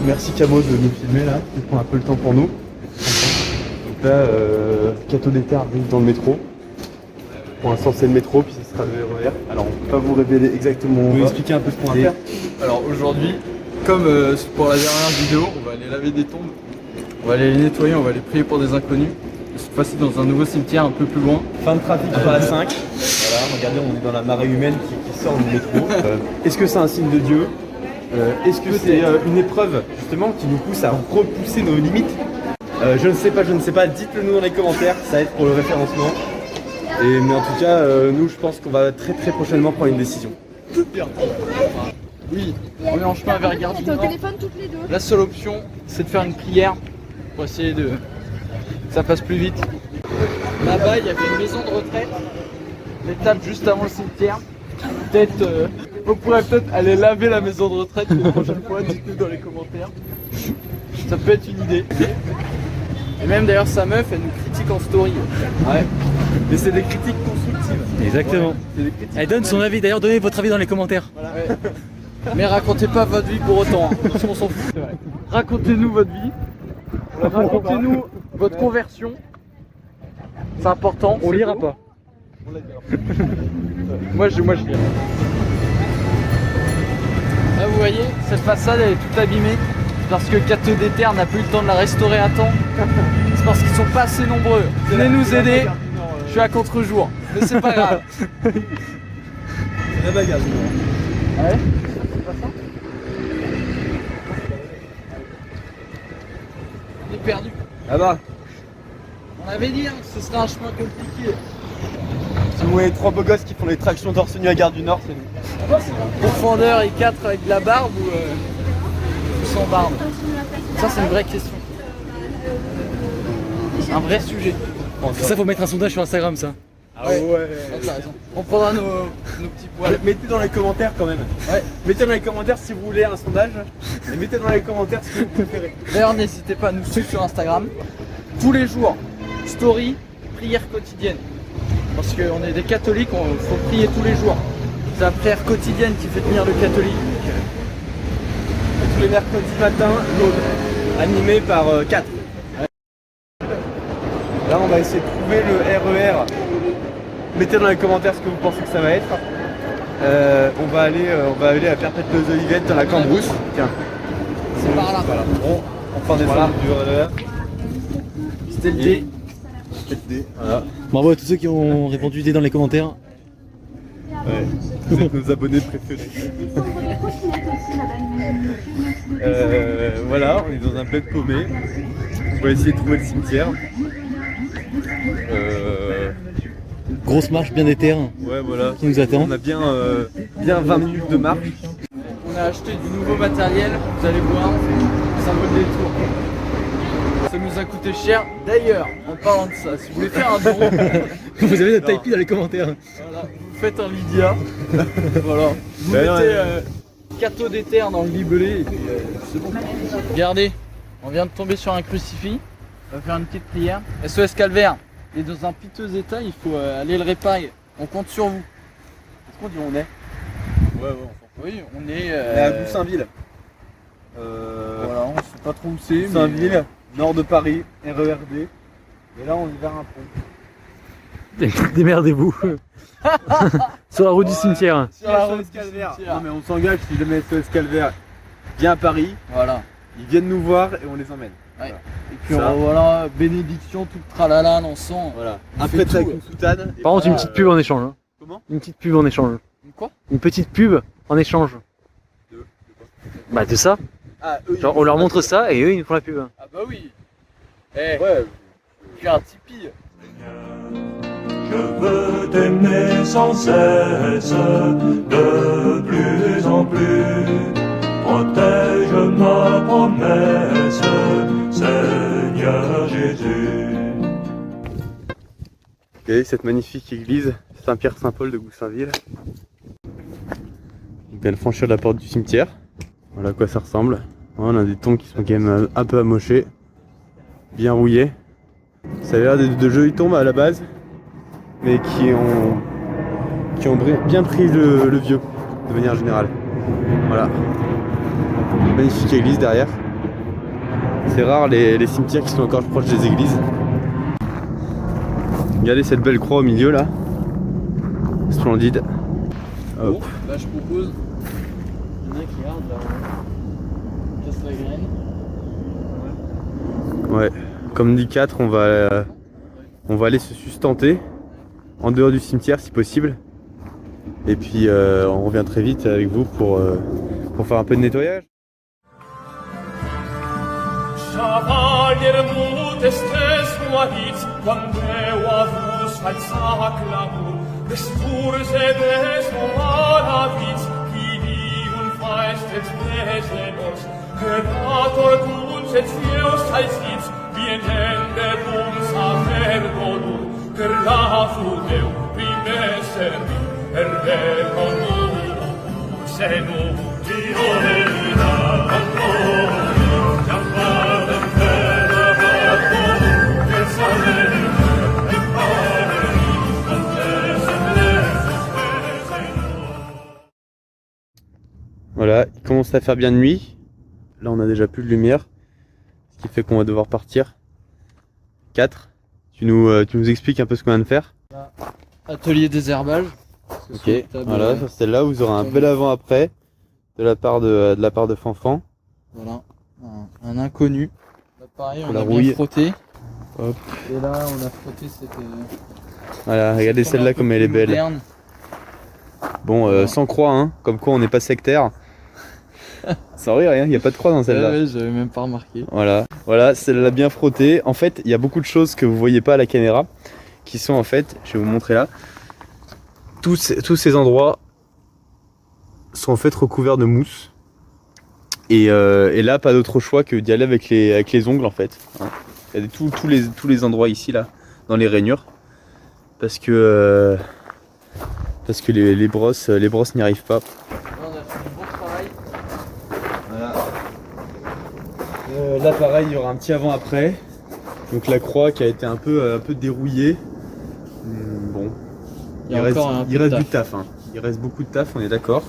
Merci Camo de nous filmer là, il prend un peu le temps pour nous. Donc là, Cato d'Éter arrive dans le métro. Pour l'instant c'est le métro, puis ce sera le RER. Alors on peut pas vous révéler exactement où on va. Expliquer un peu ce qu'on va faire. Alors aujourd'hui, comme pour la dernière vidéo, on va aller laver des tombes. On va aller les nettoyer, on va aller prier pour des inconnus. Cette fois-ci dans un nouveau cimetière un peu plus loin. Fin de trafic par la 5. Voilà, regardez, on est dans la marée humaine qui sort du métro. Est-ce que c'est un signe de Dieu? Est-ce que c'est une épreuve justement qui nous pousse à repousser nos limites? Je ne sais pas, dites-le nous dans les commentaires, ça aide pour le référencement. Mais en tout cas, nous je pense qu'on va très prochainement prendre une décision. Oui, on est en chemin vers Gare du Nord. toutes les deux. La seule option, c'est de faire une prière pour essayer de... que ça passe plus vite. Là-bas, il y avait une maison de retraite, l'étape juste avant le cimetière. Peut-être, on pourrait peut-être aller laver la maison de retraite la prochaine fois, dites-nous dans les commentaires. Ça peut être une idée. Et même d'ailleurs sa meuf, elle nous critique en story. Ouais. Mais c'est des critiques constructives. Exactement. Ouais, Elle donne son avis, d'ailleurs donnez votre avis dans les commentaires. Voilà, ouais. Mais racontez pas votre vie pour autant, hein. Parce qu'on s'en fout. Racontez-nous votre vie. Racontez-nous votre conversion. C'est important. On lira pas. Moi je lirai. Là vous voyez, cette façade elle est toute abîmée. Parce que Cato d'Éter n'a plus le temps de la restaurer à temps. C'est parce qu'ils sont pas assez nombreux. Venez nous aider. Je suis à contre-jour. Mais c'est pas grave. C'est la bagarre. Ouais. C'est pas ça? On est perdu. Là-bas. On avait dit hein, que ce serait un chemin compliqué. Si vous voyez 3 beaux gosses qui font les tractions torse nu à Gare du Nord, c'est nous. Profondeur et 4 avec de la barbe ou sans barbe? Ça c'est une vraie question. C'est un vrai sujet. Ça faut mettre un sondage sur Instagram ça. Ah ouais. T'as raison. On prendra nos petits poils. Mettez dans les commentaires quand même. Ouais. Mettez dans les commentaires si vous voulez un sondage. Et mettez dans les commentaires ce que vous préférez. D'ailleurs n'hésitez pas à nous suivre sur Instagram. Tous les jours, story, prière quotidienne. Parce qu'on est des catholiques, il faut prier tous les jours. C'est la prière quotidienne qui fait tenir le catholique. Et tous les mercredis matin, l'autre. Animé par 4. Là on va essayer de trouver le RER. Mettez dans les commentaires ce que vous pensez que ça va être. On va aller à Perpète les Olivettes dans la Cambrousse. Tiens. C'est par là. Voilà. On prend des voilà. Du RER. C'était le D. Voilà. Bravo à tous ceux qui ont répondu D dans les commentaires. Ouais. Vous êtes nos abonnés préférés. Voilà, on est dans un bled paumé. On va essayer de trouver le cimetière. Grosse marche bien d'éther. Ouais, voilà. Qui nous attend. On a bien 20 minutes de marche. On a acheté du nouveau matériel, vous allez voir, ça vaut le détour. Ça nous a coûté cher. D'ailleurs, en parlant de ça, si vous voulez faire un don, Vous avez notre Tipeee dans les commentaires. voilà, vous faites un Lydia. Voilà. Vous mettez Cato d'Éter dans le libellé et puis c'est bon. Regardez, on vient de tomber sur un crucifix. On va faire une petite prière. SOS Calvaire, il est dans un piteux état, il faut aller le réparer. On compte sur vous. Qu'est-ce qu'on dit on est? Ouais, Oui, on est à Goussainville. Voilà, on sait pas trop où c'est. Goussainville, nord de Paris, RERD. Et là on est vers un pont. Démerdez-vous. Sur la route du cimetière. Sur la route SOS du Calvaire. cimetière. Non mais on s'engage si jamais SOS Calvaire vient à Paris. Voilà. Ils viennent nous voir et on les emmène. Ouais. Voilà. Et puis voilà, bénédiction, tout le tralala, l'encens. Voilà. On Un fait prêtre tout, avec une soutane. Par contre une petite pub en échange. Hein. Comment? Une petite pub en échange. Quoi? Une petite pub en échange. De quoi? Bah de ça. Ah, eux, Genre on leur montre ça et eux ils nous font la pub. Ah bah oui. Eh, Ouais. j'ai un Tipeee. Je veux t'aimer sans cesse, de plus en plus. Protège ma promesse, Seigneur Jésus. Regardez cette magnifique église Saint-Pierre-Saint-Paul de Goussainville. On vient de franchir la porte du cimetière. Voilà à quoi ça ressemble. On a des tombes qui sont quand même un peu amochées, bien rouillées. Ça a l'air de jolies tombes à la base, mais qui ont bien pris le vieux, de manière générale. Voilà. Magnifique église derrière. C'est rare les cimetières qui sont encore proches des églises. Regardez cette belle croix au milieu là. Splendide. Hop. Bon, là je propose. Il y en a qui regardent là. Casse la graine. Ouais. Comme dit 4, on va aller se sustenter en dehors du cimetière si possible. Et puis on revient très vite avec vous pour faire un peu de nettoyage. Cavalier modestes moabits, quam Deo avus falsa clamor, desturse des moravits, vivium faestes desenors, creator tuns et Deus salsits, viendende dum sacerdotur, per la Deo prime servi, se nu Dio Voilà, il commence à faire bien nuit. Là on a déjà plus de lumière, ce qui fait qu'on va devoir partir. 4, tu nous expliques un peu ce qu'on vient de faire? Atelier désherbage. Ok, voilà, sur celle-là vous aurez un bel avant-après de la part de Fanfan. Voilà, un inconnu. Là pareil, on La a rouille. bien frotté. Hop. Et là on a frotté cette... Voilà, regardez celle-là comme elle est belle. Moderne. Bon, Voilà. sans croix, hein, comme quoi on n'est pas sectaire. Sans rire, il n'y a pas de croix dans celle-là. Ouais, j'avais même pas remarqué. Voilà, celle-là bien frottée. En fait, il y a beaucoup de choses que vous voyez pas à la caméra, qui sont en fait, je vais vous montrer là, tous ces endroits sont en fait recouverts de mousse. Et là, pas d'autre choix que d'y aller avec les ongles en fait. Hein. Il y a tous les endroits ici là, dans les rainures, parce que les brosses n'y arrivent pas. Là on a fait du bon travail. Voilà. Là pareil, il y aura un petit avant-après. Donc la croix qui a été un peu dérouillée. Bon, Il y a encore un peu il de reste taf. du taf. Hein. Il reste beaucoup de taf, on est d'accord.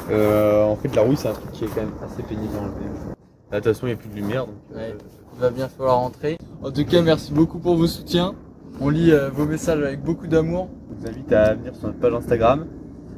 En fait la rouille c'est un truc qui est quand même assez pénible à enlever. Là de toute façon il n'y a plus de lumière. Donc, Ouais. Il va bien falloir rentrer. En tout cas, merci beaucoup pour vos soutiens. On lit vos messages avec beaucoup d'amour. je vous invite à venir sur notre page Instagram.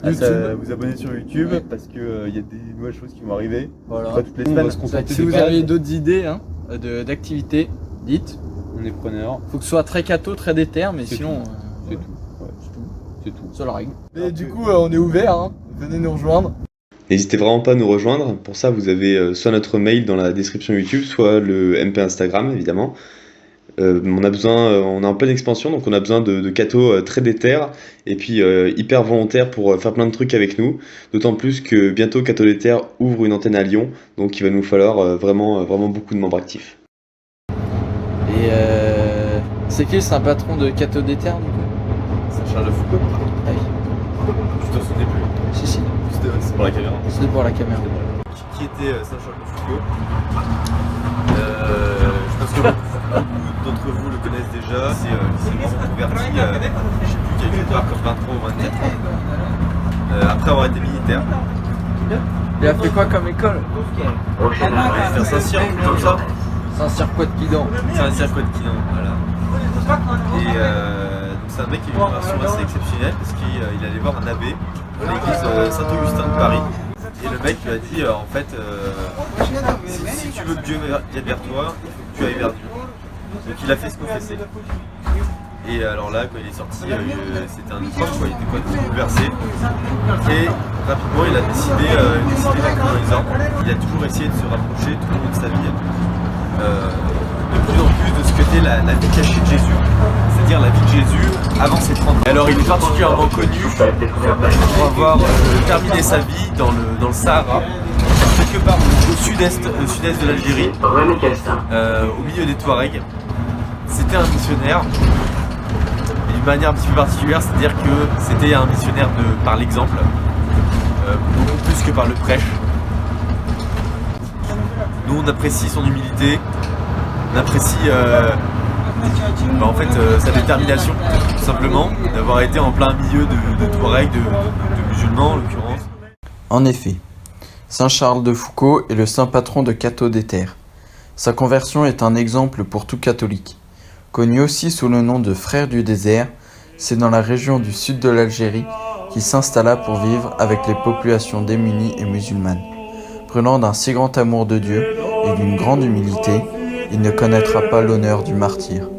À vous abonner sur YouTube Ouais. parce que y a des nouvelles choses qui vont arriver. Voilà. Pas toutes les On semaines. va se contacter. Si vous avez d'autres idées d'activités, dites. On est preneurs. Faut que ce soit très catho, très déter, mais C'est sinon, C'est tout. Ouais. C'est tout. ça la règle. Et du coup, on est ouvert. Hein. Venez nous rejoindre. N'hésitez vraiment pas à nous rejoindre. Pour ça, vous avez soit notre mail dans la description YouTube, soit le MP Instagram, évidemment. On est en pleine expansion, donc on a besoin de cathos très déter et puis hyper volontaires pour faire plein de trucs avec nous. D'autant plus que bientôt Catho Déter ouvre une antenne à Lyon, donc il va nous falloir vraiment beaucoup de membres actifs. Et c'est qui un patron de Catho Déter du coup? C'est Charles Foucault. Ah oui. Je t'en souvenais plus. Si. C'est pour la caméra. C'était pour la caméra. Qui était Saint-Charles de Foucault? Je pense que beaucoup d'entre vous le connaissent déjà. C'est vraiment converti, je sais plus, quelque part comme 23 ou 24 ans. Après avoir été militaire. Il a fait quoi comme école? C'est un Saint-Cyr, comme ça. C'est un circuit de Quidan. C'est un circuit de Quidan, voilà. Et donc c'est un mec qui a eu une version assez exceptionnelle parce qu'il allait voir un abbé à l'église Saint-Augustin de Paris. Et le mec lui a dit en fait si tu veux que Dieu vienne vers toi, il faut que tu ailles vers Dieu. Donc il a fait se confesser. Et alors là quand il est sorti, c'était un prof, quoi, il était complètement bouleversé. Et rapidement il a décidé d'être dans les ordres. Il a toujours essayé de se rapprocher tout au long de sa vie. De plus en plus de ce que était la vie cachée de Jésus, c'est-à-dire la vie de Jésus avant ses 30 ans. Alors il est particulièrement connu pour avoir terminé sa vie dans le Sahara, quelque part au sud-est de l'Algérie, au milieu des Touaregs. C'était un missionnaire, et d'une manière un petit peu particulière, c'est-à-dire que c'était un missionnaire par l'exemple, beaucoup plus que par le prêche. Nous on apprécie son humilité, on apprécie en fait sa détermination tout simplement, d'avoir été en plein milieu de Touaregs, de musulmans en l'occurrence. En effet, Saint Charles de Foucault est le saint patron de Catho Déter. Sa conversion est un exemple pour tout catholique. Connu aussi sous le nom de frère du désert, c'est dans la région du sud de l'Algérie qu'il s'installa pour vivre avec les populations démunies et musulmanes. Brûlant d'un si grand amour de Dieu et d'une grande humilité, il ne connaîtra pas l'honneur du martyre.